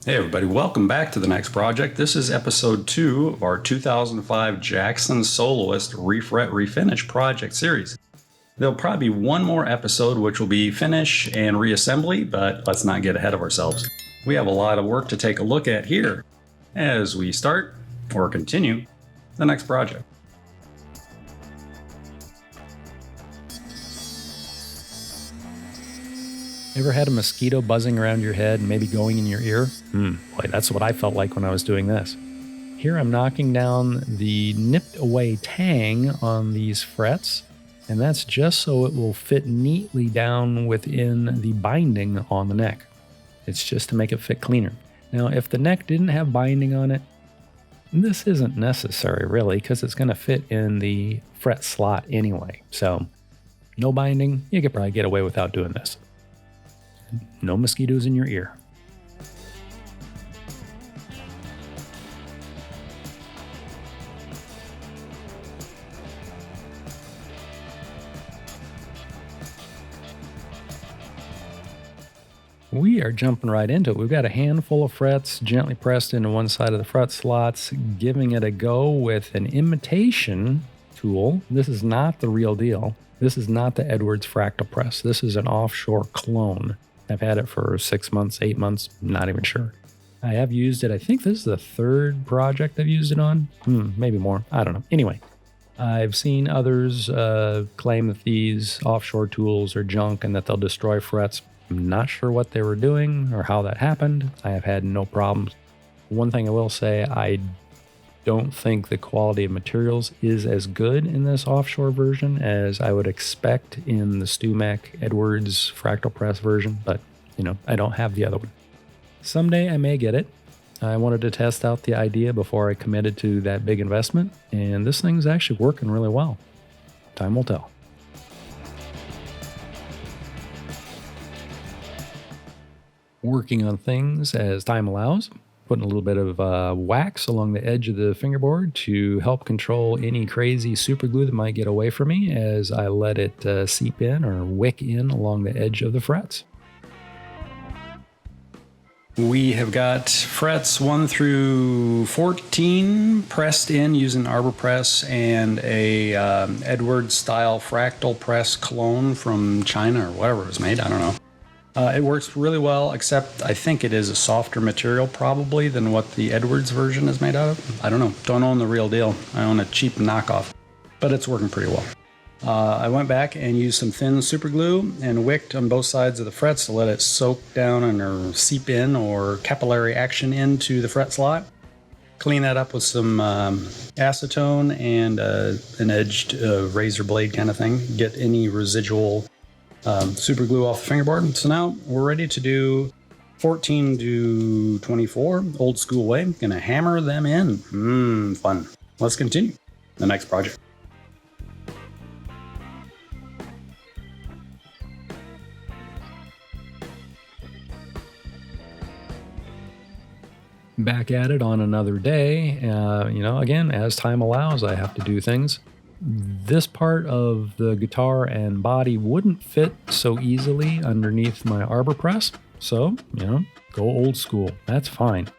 Hey everybody, welcome back to the next project. This is episode 2 of our 2005 Jackson Soloist Refret Refinish project series. There'll probably be one more episode which will be finish and reassembly, but let's not get ahead of ourselves. We have a lot of work to take a look at here as we start or continue the next project. Ever had a mosquito buzzing around your head and maybe going in your ear? Boy, that's what I felt like when I was doing this. Here I'm knocking down the nipped away tang on these frets, and that's just so it will fit neatly down within the binding on the neck. It's just to make it fit cleaner. Now, if the neck didn't have binding on it, this isn't necessary really, because it's going to fit in the fret slot anyway. So, no binding, you could probably get away without doing this. No mosquitoes in your ear. We are jumping right into it. We've got a handful of frets gently pressed into one side of the fret slots, giving it a go with an imitation tool. This is not the real deal. This is not the Edwards fractal press. This is an offshore clone. I've had it for 6 months, 8 months, not even sure. I have used it. I think this is the third project I've used it on. Maybe more. I don't know. Anyway, I've seen others claim that these offshore tools are junk and that they'll destroy frets. I'm not sure what they were doing or how that happened. I have had no problems. One thing I will say, I don't think the quality of materials is as good in this offshore version as I would expect in the StewMac Edwards fractal press version, but I don't have the other one. Someday I may get it. I wanted to test out the idea before I committed to that big investment, and this thing's actually working really well. Time will tell. Working on things as time allows. Putting a little bit of wax along the edge of the fingerboard to help control any crazy super glue that might get away from me as I let it seep in or wick in along the edge of the frets. We have got frets 1 through 14 pressed in using arbor press and a Edwards style fractal press clone from China or whatever it was made. I don't know. It works really well, except I think it is a softer material probably than what the Edwards version is made out of. I don't know. Don't own the real deal. I own a cheap knockoff, but it's working pretty well. I went back and used some thin super glue and wicked on both sides of the frets to let it soak down or seep in or capillary action into the fret slot. Clean that up with some acetone and an edged razor blade kind of thing. Get any residual super glue off the fingerboard. So now we're ready to do 14 to 24, old school way. Gonna hammer them in. Fun. Let's continue the next project. Back at it on another day. Again, as time allows, I have to do things. This part of the guitar and body wouldn't fit so easily underneath my arbor press. So, go old school. That's fine.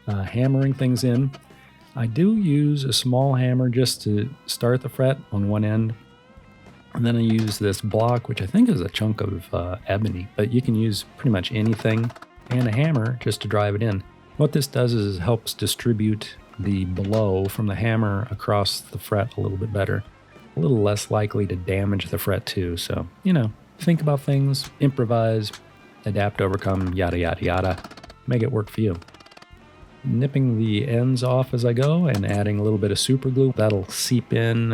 Hammering things in. I do use a small hammer just to start the fret on one end. And then I use this block, which I think is a chunk of ebony, but you can use pretty much anything and a hammer just to drive it in. What this does is it helps distribute the blow from the hammer across the fret a little bit better, a little less likely to damage the fret too. So, think about things, improvise, adapt, overcome, yada, yada, yada. Make it work for you. Nipping the ends off as I go and adding a little bit of super glue. That'll seep in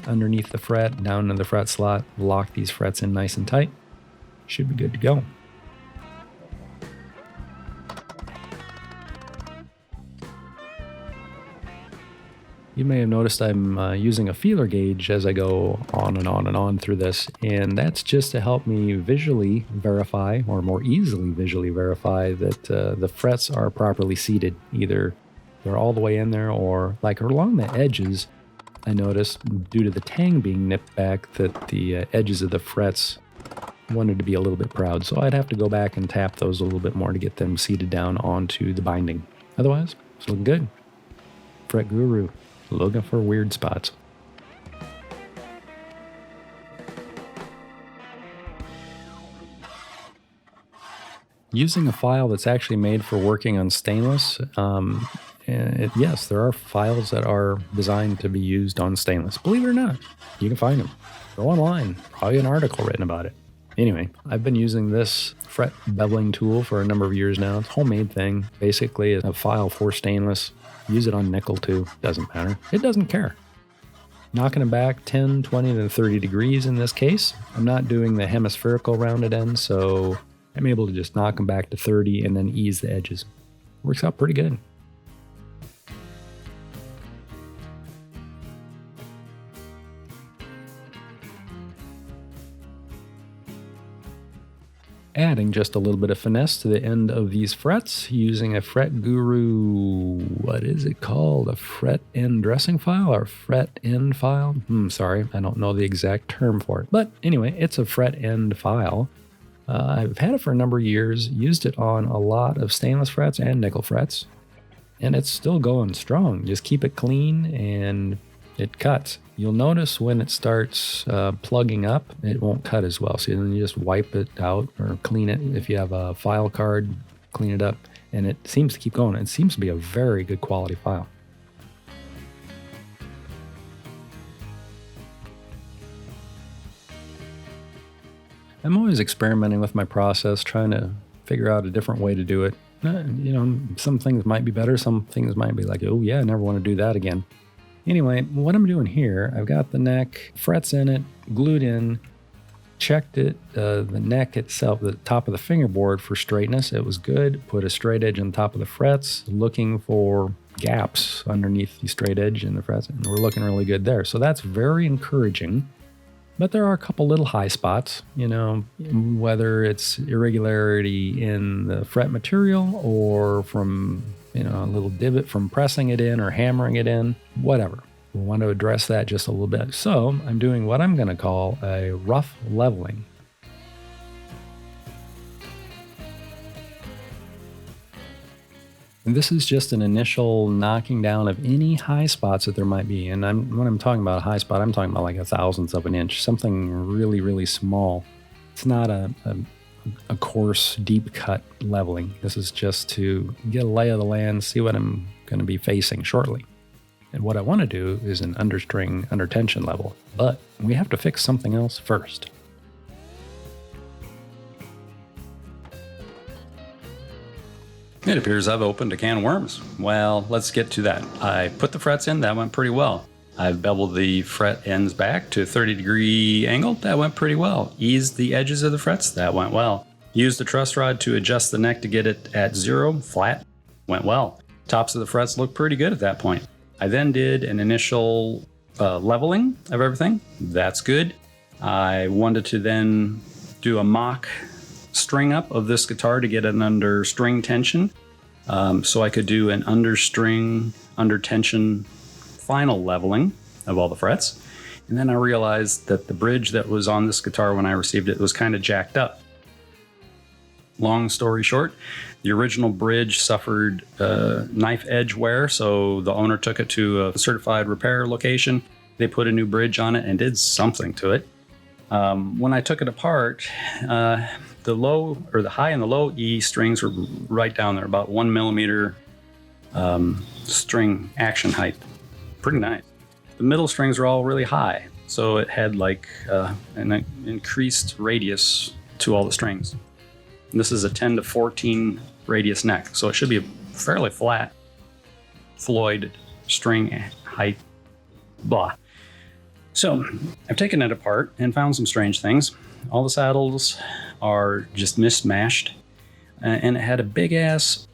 underneath the fret, down in the fret slot, lock these frets in nice and tight. Should be good to go. You may have noticed I'm using a feeler gauge as I go on and on and on through this, and that's just to help me visually verify, or more easily visually verify, that the frets are properly seated. Either they're all the way in there, or like along the edges, I noticed due to the tang being nipped back that the edges of the frets wanted to be a little bit proud. So I'd have to go back and tap those a little bit more to get them seated down onto the binding. Otherwise, it's looking good. Fret Guru, looking for weird spots. Using a file that's actually made for working on stainless, yes, there are files that are designed to be used on stainless. Believe it or not, you can find them. Go online, probably an article written about it. Anyway, I've been using this fret beveling tool for a number of years now. It's a homemade thing. Basically, it's a file for stainless. Use it on nickel too. Doesn't matter. It doesn't care. Knocking it back 10, 20 to 30 degrees in this case. I'm not doing the hemispherical rounded end, so I'm able to just knock them back to 30 and then ease the edges. Works out pretty good. Adding just a little bit of finesse to the end of these frets using a Fret Guru, what is it called? A fret end dressing file or fret end file? Sorry, I don't know the exact term for it. But anyway, it's a fret end file. I've had it for a number of years, used it on a lot of stainless frets and nickel frets, and it's still going strong. Just keep it clean and it cuts. You'll notice when it starts plugging up, it won't cut as well. So then you just wipe it out or clean it. If you have a file card, clean it up, and it seems to keep going. It seems to be a very good quality file. I'm always experimenting with my process, trying to figure out a different way to do it. Some things might be better. Some things might be like, oh yeah, I never want to do that again. Anyway, what I'm doing here, I've got the neck, frets in it, glued in, checked it, the neck itself, the top of the fingerboard for straightness. It was good. Put a straight edge on top of the frets, looking for gaps underneath the straight edge in the frets, and we're looking really good there. So that's very encouraging. But there are a couple little high spots, whether it's irregularity in the fret material or from, a little divot from pressing it in or hammering it in, whatever. We want to address that just a little bit. So I'm doing what I'm going to call a rough leveling. And this is just an initial knocking down of any high spots that there might be. And when I'm talking about a high spot, I'm talking about like a thousandth of an inch, something really, really small. It's not a coarse, deep cut leveling. This is just to get a lay of the land, see what I'm going to be facing shortly. And what I want to do is an understring, under tension level. But we have to fix something else first. It appears I've opened a can of worms. Well, let's get to that. I put the frets in, that went pretty well. I've beveled the fret ends back to a 30-degree angle, that went pretty well. Eased the edges of the frets, that went well. Used the truss rod to adjust the neck to get it at 0, flat, went well. Tops of the frets looked pretty good at that point. I then did an initial leveling of everything, that's good. I wanted to then do a mock string up of this guitar to get it under string tension, so I could do an understring, under tension final leveling of all the frets. And then I realized that the bridge that was on this guitar when I received it was kind of jacked up. Long story short, the original bridge suffered knife edge wear, so the owner took it to a certified repair location. They put a new bridge on it and did something to it. When I took it apart, the high and the low E strings were right down there, about 1 millimeter string action height. Pretty nice. The middle strings were all really high, so it had like an increased radius to all the strings. And this is a 10 to 14 radius neck, so it should be a fairly flat Floyd string height, blah. So I've taken it apart and found some strange things. All the saddles are just mismatched, and it had a big ass,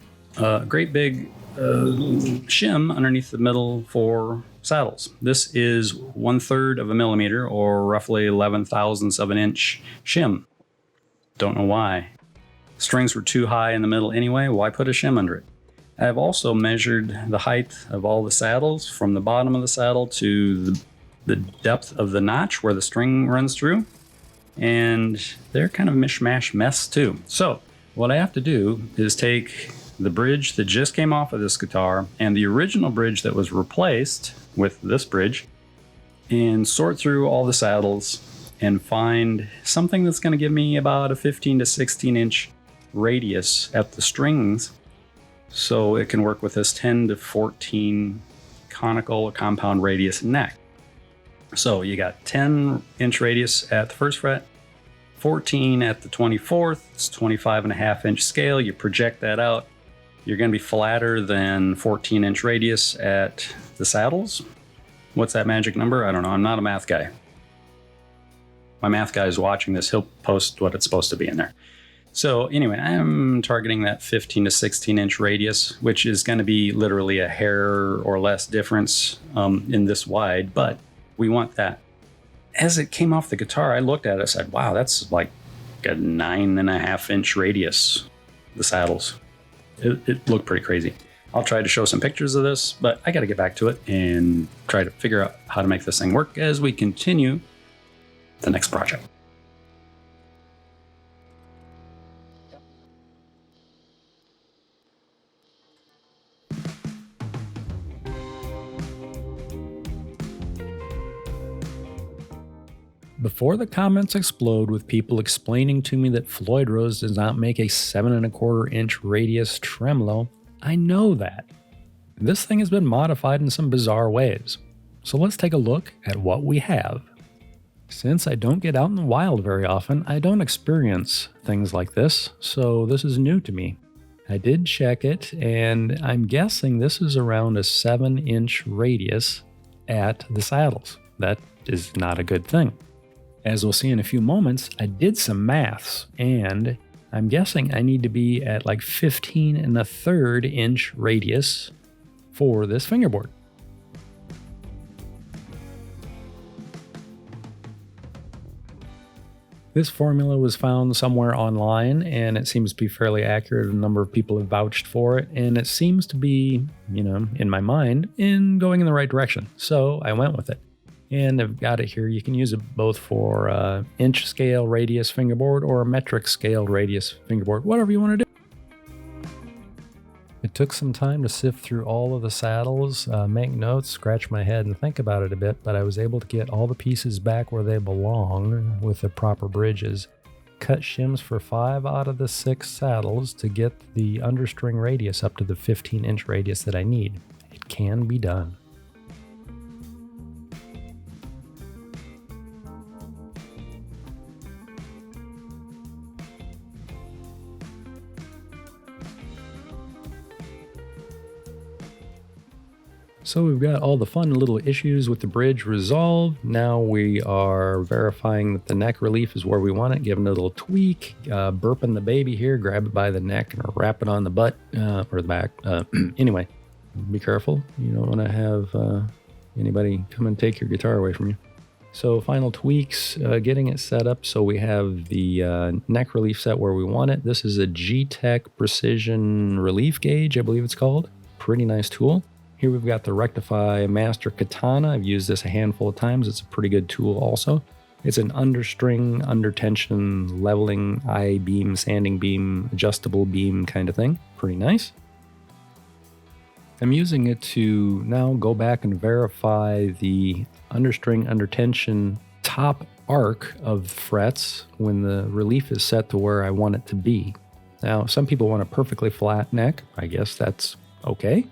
great big shim underneath the middle for saddles. This is 1/3 of a millimeter, or roughly 11 thousandths of an inch shim. Don't know why. Strings were too high in the middle anyway. Why put a shim under it? I've also measured the height of all the saddles from the bottom of the saddle to the depth of the notch where the string runs through. and they're kind of a mishmash mess too. So what I have to do is take the bridge that just came off of this guitar and the original bridge that was replaced with this bridge and sort through all the saddles and find something that's going to give me about a 15 to 16 inch radius at the strings so it can work with this 10 to 14 conical or compound radius neck. So you got 10 inch radius at the first fret, 14 at the 24th, it's 25.5 inch scale. You project that out, you're going to be flatter than 14 inch radius at the saddles. What's that magic number? I don't know. I'm not a math guy. My math guy is watching this. He'll post what it's supposed to be in there. So anyway, I'm targeting that 15 to 16 inch radius, which is going to be literally a hair or less difference in this wide, but we want that. As it came off the guitar, I looked at it and said, wow, that's like a 9.5 inch radius, the saddles. It looked pretty crazy. I'll try to show some pictures of this, but I got to get back to it and try to figure out how to make this thing work as we continue the next project. Before the comments explode with people explaining to me that Floyd Rose does not make a 7.25 inch radius tremolo, I know that. This thing has been modified in some bizarre ways. So let's take a look at what we have. Since I don't get out in the wild very often, I don't experience things like this, so this is new to me. I did check it, and I'm guessing this is around a 7 inch radius at the saddles. That is not a good thing. As we'll see in a few moments, I did some maths, and I'm guessing I need to be at like 15.3 inch radius for this fingerboard. This formula was found somewhere online, and it seems to be fairly accurate. A number of people have vouched for it, and it seems to be, in my mind, going in the right direction. So I went with it. And I've got it here. You can use it both for inch scale radius fingerboard or a metric scale radius fingerboard, whatever you want to do. It took some time to sift through all of the saddles, make notes, scratch my head, and think about it a bit, but I was able to get all the pieces back where they belong with the proper bridges. Cut shims for 5 out of the 6 saddles to get the understring radius up to the 15 inch radius that I need. It can be done. So we've got all the fun little issues with the bridge resolved. Now we are verifying that the neck relief is where we want it, giving it a little tweak, burping the baby here, grab it by the neck and wrap it on the butt or the back. Anyway, be careful. You don't want to have anybody come and take your guitar away from you. So final tweaks, getting it set up so we have the neck relief set where we want it. This is a G-Tech Precision Relief Gauge, I believe it's called. Pretty nice tool. Here we've got the Rectify Master Katana. I've used this a handful of times. It's a pretty good tool also. It's an understring, under tension, leveling, I-beam, sanding beam, adjustable beam kind of thing. Pretty nice. I'm using it to now go back and verify the understring, under tension top arc of the frets when the relief is set to where I want it to be. Now, some people want a perfectly flat neck. I guess that's okay.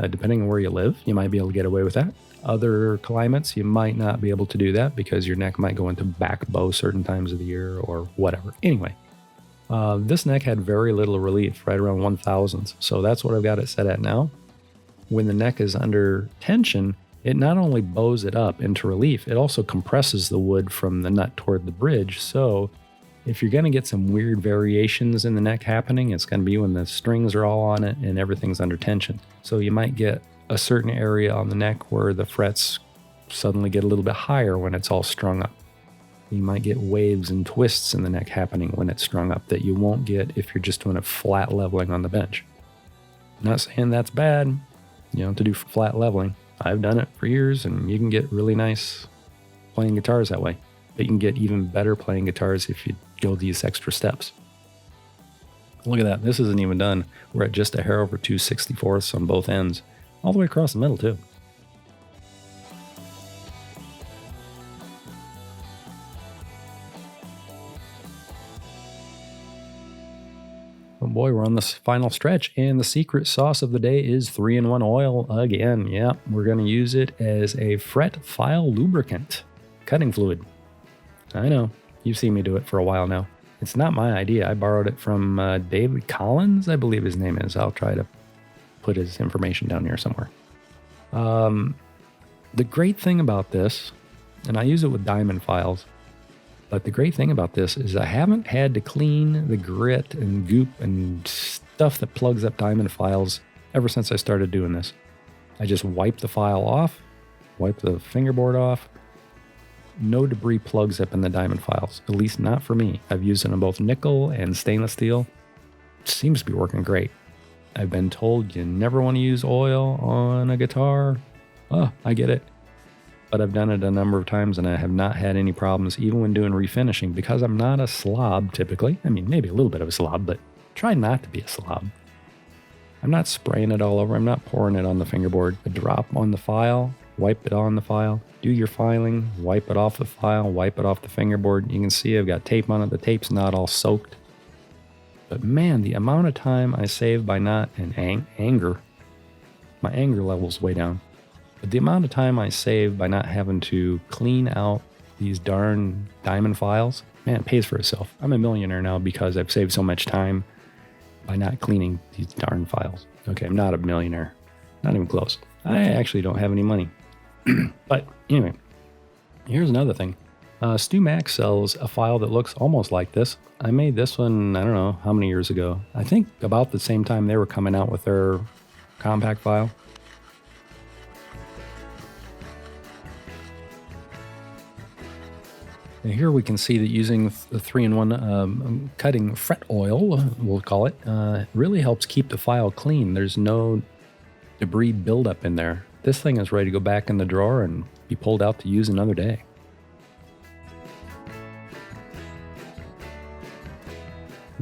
Depending on where you live, you might be able to get away with that. Other climates, you might not be able to do that because your neck might go into back bow certain times of the year or whatever. Anyway, this neck had very little relief, right around 1,000. So that's what I've got it set at now. When the neck is under tension, it not only bows it up into relief, it also compresses the wood from the nut toward the bridge. So if you're going to get some weird variations in the neck happening, it's going to be when the strings are all on it and everything's under tension. So you might get a certain area on the neck where the frets suddenly get a little bit higher when it's all strung up. You might get waves and twists in the neck happening when it's strung up that you won't get if you're just doing a flat leveling on the bench. I'm not saying that's bad, to do flat leveling. I've done it for years and you can get really nice playing guitars that way. But you can get even better playing guitars if you go these extra steps. Look at that. This isn't even done. We're at just a hair over 2/64 on both ends. All the way across the middle, too. Oh boy, we're on this final stretch, and the secret sauce of the day is 3-in-1 oil again. Yeah, we're going to use it as a fret file lubricant. Cutting fluid. I know, you've seen me do it for a while now. It's not my idea. I borrowed it from David Collins, I believe his name is. I'll try to put his information down here somewhere. The great thing about this, and I use it with diamond files, but the great thing about this is I haven't had to clean the grit and goop and stuff that plugs up diamond files ever since I started doing this. I just wipe the file off, wipe the fingerboard off. No debris plugs up in the diamond files, at least not for me. I've used it on both nickel and stainless steel. It seems to be working great. I've been told you never want to use oil on a guitar. Oh, I get it. But I've done it a number of times and I have not had any problems, even when doing refinishing, because I'm not a slob typically. I mean, maybe a little bit of a slob, but try not to be a slob. I'm not spraying it all over. I'm not pouring it on the fingerboard. A drop on the file, wipe it on the file, do your filing, wipe it off the file, wipe it off the fingerboard. You can see I've got tape on it. The tape's not all soaked. But man, the amount of time I save by not, and anger, my anger level's way down. But the amount of time I save by not having to clean out these darn diamond files, man, it pays for itself. I'm a millionaire now because I've saved so much time by not cleaning these darn files. Okay, I'm not a millionaire. Not even close. I actually don't have any money. But anyway, here's another thing. Stu Max sells a file that looks almost like this. I made this one, I don't know how many years ago. I think about the same time they were coming out with their compact file. And here we can see that using the 3-in-1 cutting fret oil, we'll call it, really helps keep the file clean. There's no debris buildup in there. This thing is ready to go back in the drawer and be pulled out to use another day.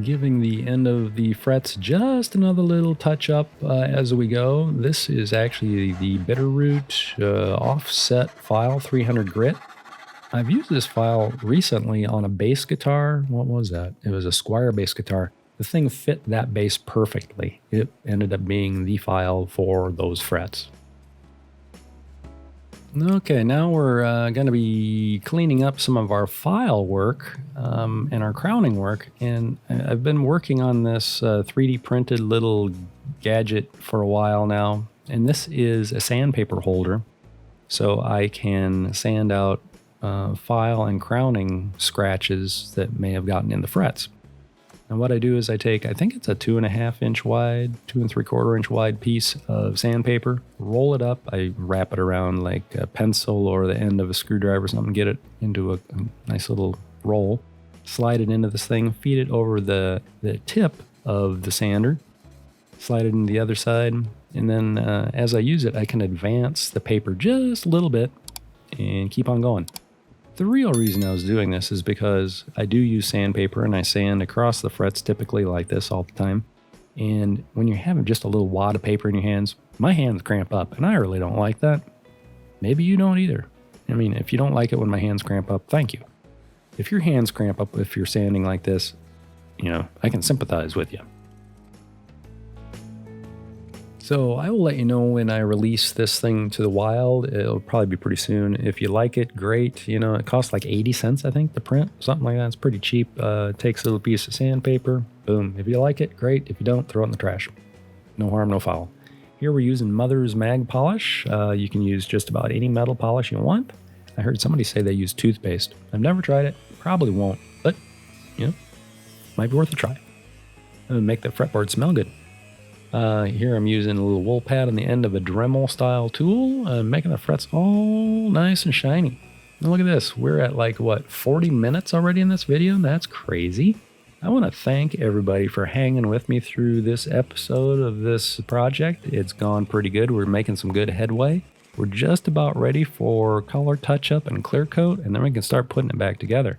Giving the end of the frets just another little touch up as we go. This is actually the Bitterroot offset file 300 grit. I've used this file recently on a bass guitar. What was that? It was a Squier bass guitar. The thing fit that bass perfectly. It ended up being the file for those frets. Okay, now we're going to be cleaning up some of our file work and our crowning work. And I've been working on this 3D printed little gadget for a while now. And this is a sandpaper holder. So I can sand out file and crowning scratches that may have gotten in the frets. And what I do is I take, I think it's a 2.5 inch wide, 2 3/4 inch wide piece of sandpaper, roll it up. I wrap it around like a pencil or the end of a screwdriver or something, get it into a nice little roll, slide it into this thing, feed it over the tip of the sander, slide it into the other side. And then as I use it, I can advance the paper just a little bit and keep on going. The real reason I was doing this is because I do use sandpaper and I sand across the frets typically like this all the time. And when you're having just a little wad of paper in your hands, my hands cramp up and I really don't like that. Maybe you don't either. I mean, if you don't like it when my hands cramp up, thank you. If your hands cramp up if you're sanding like this, you know, I can sympathize with you. So I will let you know when I release this thing to the wild. It'll probably be pretty soon. If you like it, great. You know, it costs like 80 cents, I think, to print. Something like that. It's pretty cheap. Takes a little piece of sandpaper. Boom. If you like it, great. If you don't, throw it in the trash. No harm, no foul. Here we're using Mother's Mag Polish. You can use just about any metal polish you want. I heard somebody say they use toothpaste. I've never tried it. Probably won't. But, you know, might be worth a try. It would make the fretboard smell good. Here I'm using a little wool pad on the end of a Dremel style tool, making the frets all nice and shiny. Now look at this. We're at like, what, 40 minutes already in this video? That's crazy. I want to thank everybody for hanging with me through this episode of this project. It's gone pretty good. We're making some good headway. We're just about ready for color touch-up and clear coat, and then we can start putting it back together.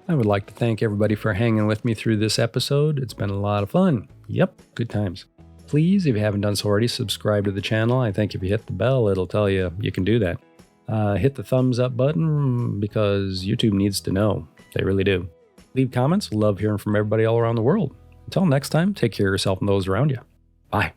I would like to thank everybody for hanging with me through this episode. It's been a lot of fun. Yep, good times. Please, if you haven't done so already, subscribe to the channel. I think if you hit the bell, it'll tell you you can do that. Hit the thumbs up button because YouTube needs to know. They really do. Leave comments. Love hearing from everybody all around the world. Until next time, take care of yourself and those around you. Bye.